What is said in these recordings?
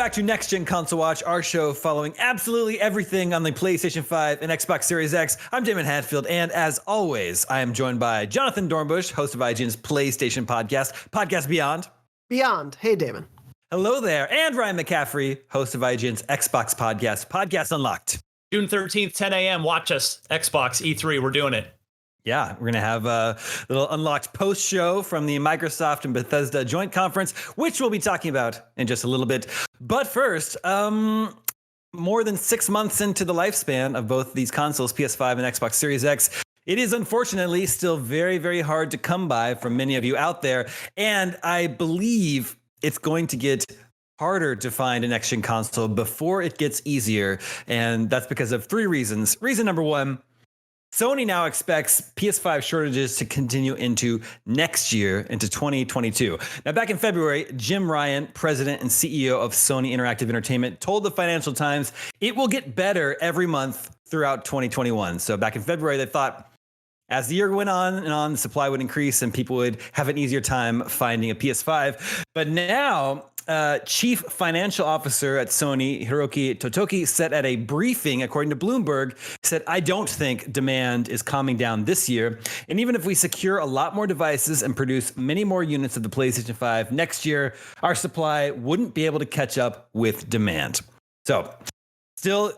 back to Next Gen Console Watch, our show following absolutely everything on the PlayStation 5 and Xbox Series X. I'm Damon Hadfield, and as always, I am joined by Jonathan Dornbush, host of IGN's PlayStation Podcast Beyond. Beyond. Hey, Damon. Hello there. And Ryan McCaffrey, host of IGN's Xbox Podcast Unlocked. June 13th, 10 a.m. Watch us. Xbox E3. We're doing it. Yeah, we're going to have a little Unlocked post show from the Microsoft and Bethesda joint conference, which we'll be talking about in just a little bit. But first, more than 6 months into the lifespan of both these consoles, PS5 and Xbox Series X, it is unfortunately still very, very hard to come by for many of you out there. And I believe it's going to get harder to find a next-gen console before it gets easier. And that's because of three reasons. Reason number one, Sony now expects PS5 shortages to continue into next year, into 2022. Now, back in February, Jim Ryan, president and CEO of Sony Interactive Entertainment, told the Financial Times it will get better every month throughout 2021. So back in February, they thought as the year went on and on, the supply would increase and people would have an easier time finding a PS5. But now, Chief Financial Officer at Sony, Hiroki Totoki, said at a briefing, according to Bloomberg, said, "I don't think demand is calming down this year. And even if we secure a lot more devices and produce many more units of the PlayStation 5 next year, our supply wouldn't be able to catch up with demand." So still,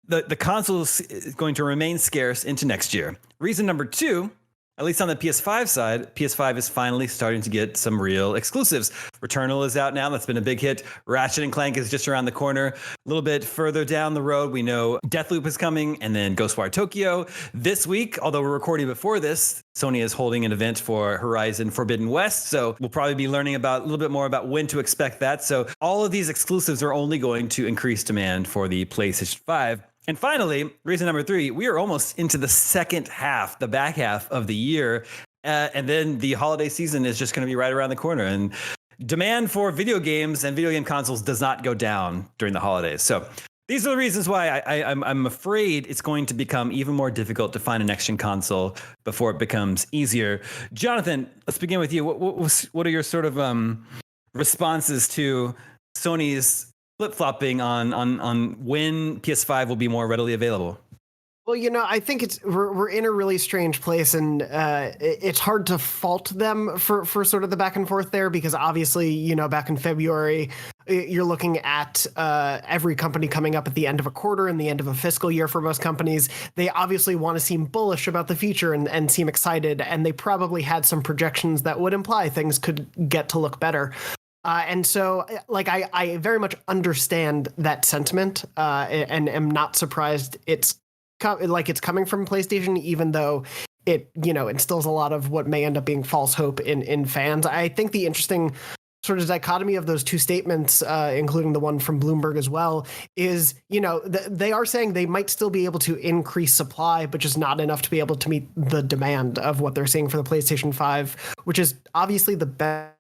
the console is going to remain scarce into next year. Reason number two, at least on the PS5 side, PS5 is finally starting to get some real exclusives. Returnal is out now. That's been a big hit. Ratchet & Clank is just around the corner. A little bit further down the road, we know Deathloop is coming, and then Ghostwire Tokyo. This week, although we're recording before this, Sony is holding an event for Horizon Forbidden West, so we'll probably be learning about a little bit more about when to expect that. So all of these exclusives are only going to increase demand for the PlayStation 5. And finally, reason number three, we are almost into the second half, the back half of the year. And then the holiday season is just going to be right around the corner. And demand for video games and video game consoles does not go down during the holidays. So these are the reasons why I'm afraid it's going to become even more difficult to find a next-gen console before it becomes easier. Jonathan, let's begin with you. What are your sort of responses to Sony's flip-flopping on when PS5 will be more readily available? Well, I think we're in a really strange place, and it's hard to fault them for sort of the back and forth there, because obviously, back in February, you're looking at every company coming up at the end of a quarter and the end of a fiscal year for most companies. They obviously want to seem bullish about the future and seem excited, and they probably had some projections that would imply things could get to look better. And so, I very much understand that sentiment, and am not surprised it's coming from PlayStation, even though it, instills a lot of what may end up being false hope in fans. I think the interesting sort of dichotomy of those two statements, including the one from Bloomberg as well, is, they are saying they might still be able to increase supply, but just not enough to be able to meet the demand of what they're seeing for the PlayStation 5, which is obviously the better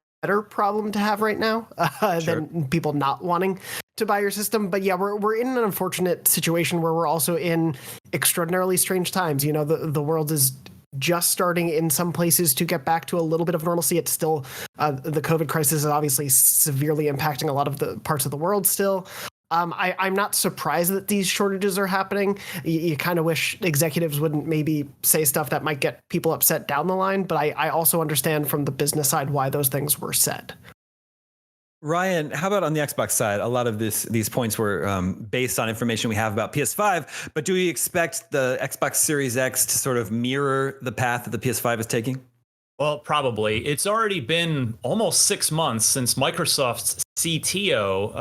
problem to have right now than people not wanting to buy your system. But yeah, we're in an unfortunate situation where we're also in extraordinarily strange times. The world is just starting in some places to get back to a little bit of normalcy. It's still the COVID crisis is obviously severely impacting a lot of the parts of the world still. I'm not surprised that these shortages are happening. You kind of wish executives wouldn't maybe say stuff that might get people upset down the line, but I also understand from the business side why those things were said. Ryan, how about on the Xbox side? A lot of these points were based on information we have about PS5, but do we expect the Xbox Series X to sort of mirror the path that the PS5 is taking? Well, probably. It's already been almost 6 months since Microsoft's CFO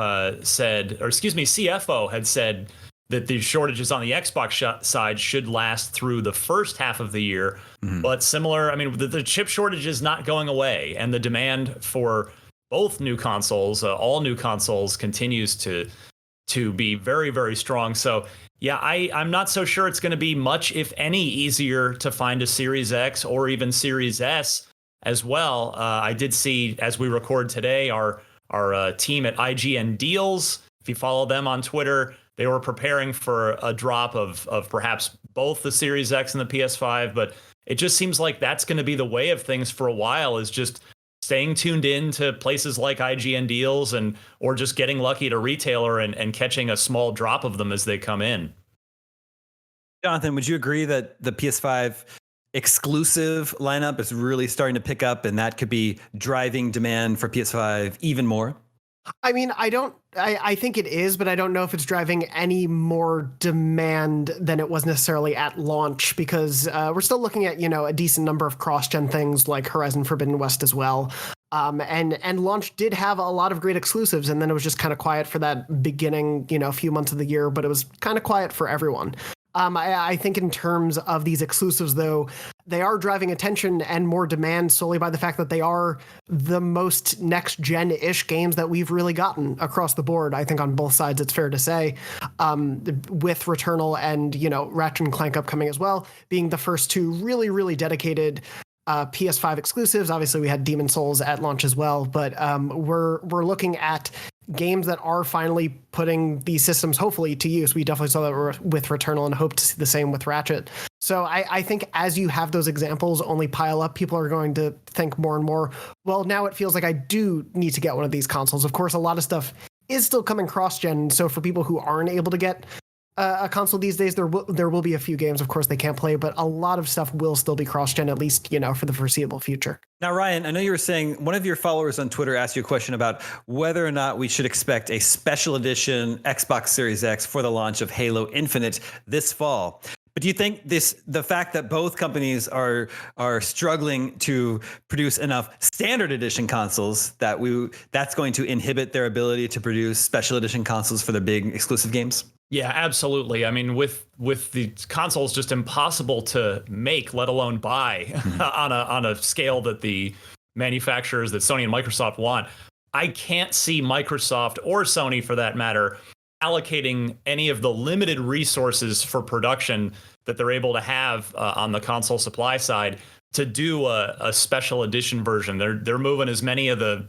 had said that the shortages on the Xbox side should last through the first half of the year. Mm-hmm. But similar, the chip shortage is not going away, and the demand for both new consoles, all new consoles, continues to be very, very strong. So yeah, I'm not so sure it's going to be much, if any, easier to find a Series X or even Series S as well. I did see, as we record today, our team at IGN Deals, if you follow them on Twitter, they were preparing for a drop of perhaps both the Series X and the PS5. But it just seems like that's going to be the way of things for a while, is just staying tuned in to places like IGN deals or just getting lucky at a retailer and catching a small drop of them as they come in. Jonathan, would you agree that the PS5 exclusive lineup is really starting to pick up, and that could be driving demand for PS5 even more? I mean, I think it is, but I don't know if it's driving any more demand than it was necessarily at launch, because we're still looking at, a decent number of cross-gen things like Horizon Forbidden West as well. And launch did have a lot of great exclusives, and then it was just kind of quiet for that beginning, few months of the year, but it was kind of quiet for everyone. I think in terms of these exclusives, though, they are driving attention and more demand solely by the fact that they are the most next-gen-ish games that we've really gotten across the board. I think on both sides, it's fair to say, with Returnal and, Ratchet and Clank upcoming as well, being the first two really, really dedicated PS5 exclusives. Obviously, we had Demon's Souls at launch as well, but we're looking at games that are finally putting these systems hopefully to use. We definitely saw that with Returnal and hope to see the same with Ratchet. So I think as you have those examples only pile up, people are going to think more and more, well, now it feels like I do need to get one of these consoles. Of course, a lot of stuff is still coming cross-gen. So for people who aren't able to get a console these days, there will be a few games, of course, they can't play, but a lot of stuff will still be cross-gen, at least, for the foreseeable future. Now, Ryan, I know you were saying one of your followers on Twitter asked you a question about whether or not we should expect a special edition Xbox Series X for the launch of Halo Infinite this fall. But do you think the fact that both companies are struggling to produce enough standard edition consoles that's going to inhibit their ability to produce special edition consoles for their big exclusive games? Yeah, absolutely. I mean, with the consoles just impossible to make, let alone buy on a scale that the manufacturers that Sony and Microsoft want, I can't see Microsoft or Sony, for that matter, allocating any of the limited resources for production that they're able to have on the console supply side to do a special edition version. They're moving as many of the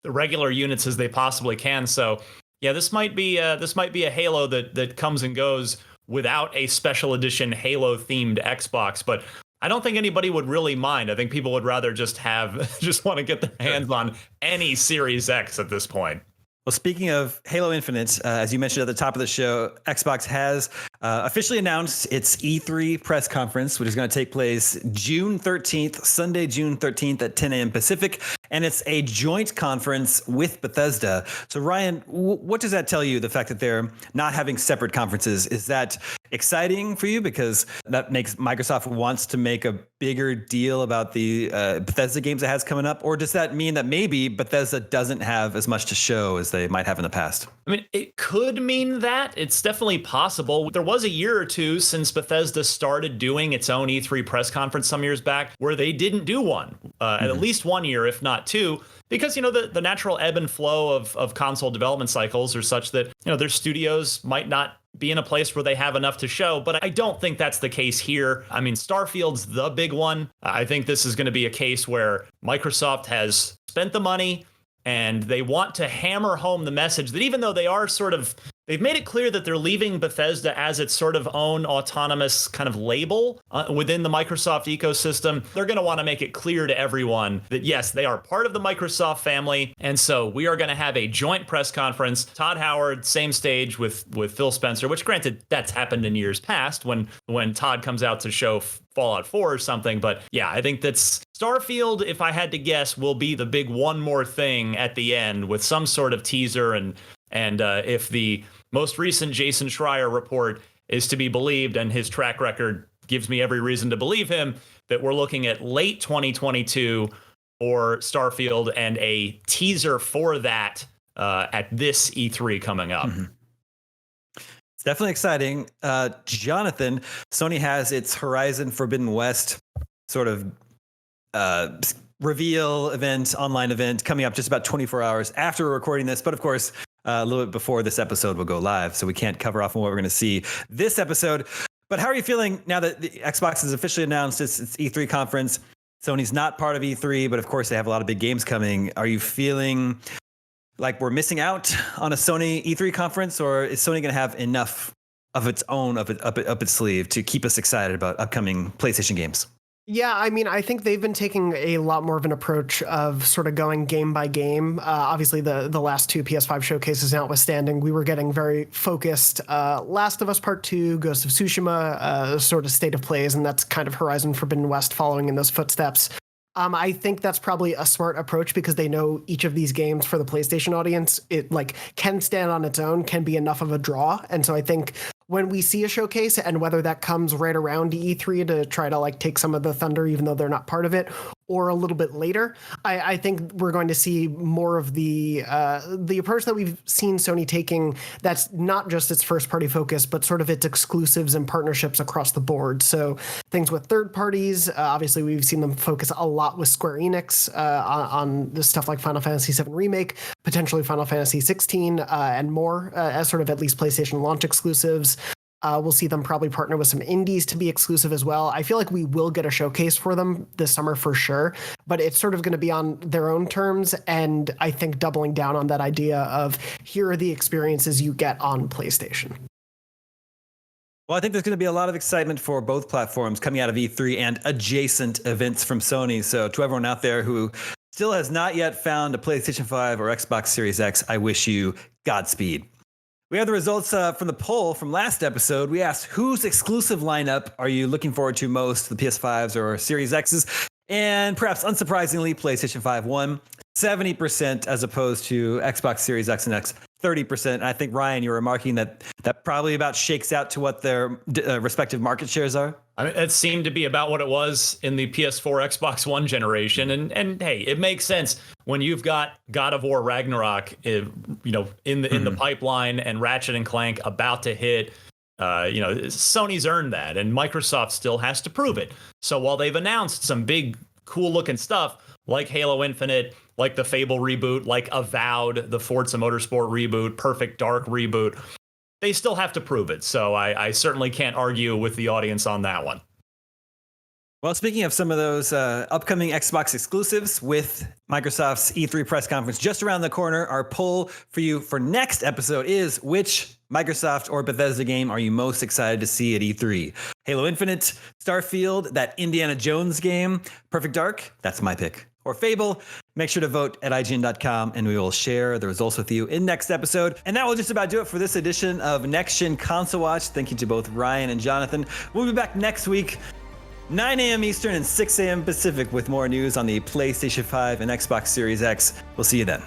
regular units as they possibly can. So yeah, this might be a Halo that comes and goes without a special edition Halo themed Xbox, but I don't think anybody would really mind. I think people would rather just want to get their hands on any Series X at this point. Well, speaking of Halo Infinite, as you mentioned at the top of the show, Xbox has officially announced its E3 press conference, which is going to take place June 13th, Sunday, June 13th at 10 a.m. Pacific. And it's a joint conference with Bethesda. So, Ryan, what does that tell you, the fact that they're not having separate conferences? Is that exciting for you because that makes Microsoft wants to make a bigger deal about the Bethesda games it has coming up? Or does that mean that maybe Bethesda doesn't have as much to show as they might have in the past? I mean, it could mean that. It's definitely possible. There was a year or two since Bethesda started doing its own E3 press conference some years back where they didn't do one, at least 1 year, if not two, because, the natural ebb and flow of console development cycles are such that, their studios might not be in a place where they have enough to show. But I don't think that's the case here. I mean, Starfield's the big one. I think this is going to be a case where Microsoft has spent the money and they want to hammer home the message that even though they've made it clear that they're leaving Bethesda as its sort of own autonomous kind of label within the Microsoft ecosystem, they're going to want to make it clear to everyone that, yes, they are part of the Microsoft family. And so we are going to have a joint press conference. Todd Howard, same stage with Phil Spencer, which granted, that's happened in years past when Todd comes out to show Fallout 4 or something. But yeah, I think that's Starfield, if I had to guess, will be the big one more thing at the end with some sort of teaser. And if the most recent Jason Schreier report is to be believed, and his track record gives me every reason to believe him, that we're looking at late 2022 for Starfield and a teaser for that at this E3 coming up. Mm-hmm. It's definitely exciting. Jonathan, Sony has its Horizon Forbidden West sort of reveal event, online event coming up just about 24 hours after we're recording this. But of course, a little bit before this episode will go live, so we can't cover off on what we're going to see this episode. But how are you feeling now that the Xbox has officially announced its E3 conference? Sony's not part of E3, but of course they have a lot of big games coming. Are you feeling like we're missing out on a Sony E3 conference, or is Sony going to have enough of its own up its sleeve to keep us excited about upcoming PlayStation games? Yeah, I mean, I think they've been taking a lot more of an approach of sort of going game by game. Obviously, the last two PS5 showcases notwithstanding, we were getting very focused. Last of Us Part 2, Ghost of Tsushima, sort of state of plays, and that's kind of Horizon Forbidden West following in those footsteps. I think that's probably a smart approach because they know each of these games for the PlayStation audience, it like can stand on its own, can be enough of a draw. And so I think when we see a showcase, and whether that comes right around E3 to try to like take some of the thunder, even though they're not part of it, or a little bit later, I think we're going to see more of the approach that we've seen Sony taking. That's not just its first party focus, but sort of its exclusives and partnerships across the board. So things with third parties, obviously we've seen them focus a lot with Square Enix on this stuff like Final Fantasy VII Remake, potentially Final Fantasy 16, and more as sort of at least PlayStation launch exclusives. We'll see them probably partner with some indies to be exclusive as well. I feel like we will get a showcase for them this summer for sure, but it's sort of going to be on their own terms. And I think doubling down on that idea of here are the experiences you get on PlayStation. Well, I think there's going to be a lot of excitement for both platforms coming out of E3 and adjacent events from Sony. So to everyone out there who still has not yet found a PlayStation 5 or Xbox Series X, I wish you Godspeed. We have the results from the poll from last episode. We asked, whose exclusive lineup are you looking forward to most, the PS5s or Series X's? And perhaps unsurprisingly, PlayStation 5 won 70% as opposed to Xbox Series X and X 30%. And I think, Ryan, you were remarking that probably about shakes out to what their respective market shares are. I mean, it seemed to be about what it was in the PS4, Xbox One generation. And hey, it makes sense when you've got God of War Ragnarok, in the pipeline, and Ratchet and Clank about to hit. Sony's earned that, and Microsoft still has to prove it. So while they've announced some big, cool looking stuff like Halo Infinite, like the Fable reboot, like Avowed, the Forza Motorsport reboot, Perfect Dark reboot, they still have to prove it. So I certainly can't argue with the audience on that one. Well, speaking of some of those upcoming Xbox exclusives with Microsoft's E3 press conference just around the corner, our poll for you for next episode is, which Microsoft or Bethesda game are you most excited to see at E3? Halo Infinite, Starfield, that Indiana Jones game, Perfect Dark, that's my pick, or Fable. Make sure to vote at IGN.com, and we will share the results with you in next episode. And that will just about do it for this edition of Next Gen Console Watch. Thank you to both Ryan and Jonathan. We'll be back next week, 9 a.m. Eastern and 6 a.m. Pacific, with more news on the PlayStation 5 and Xbox Series X. We'll see you then.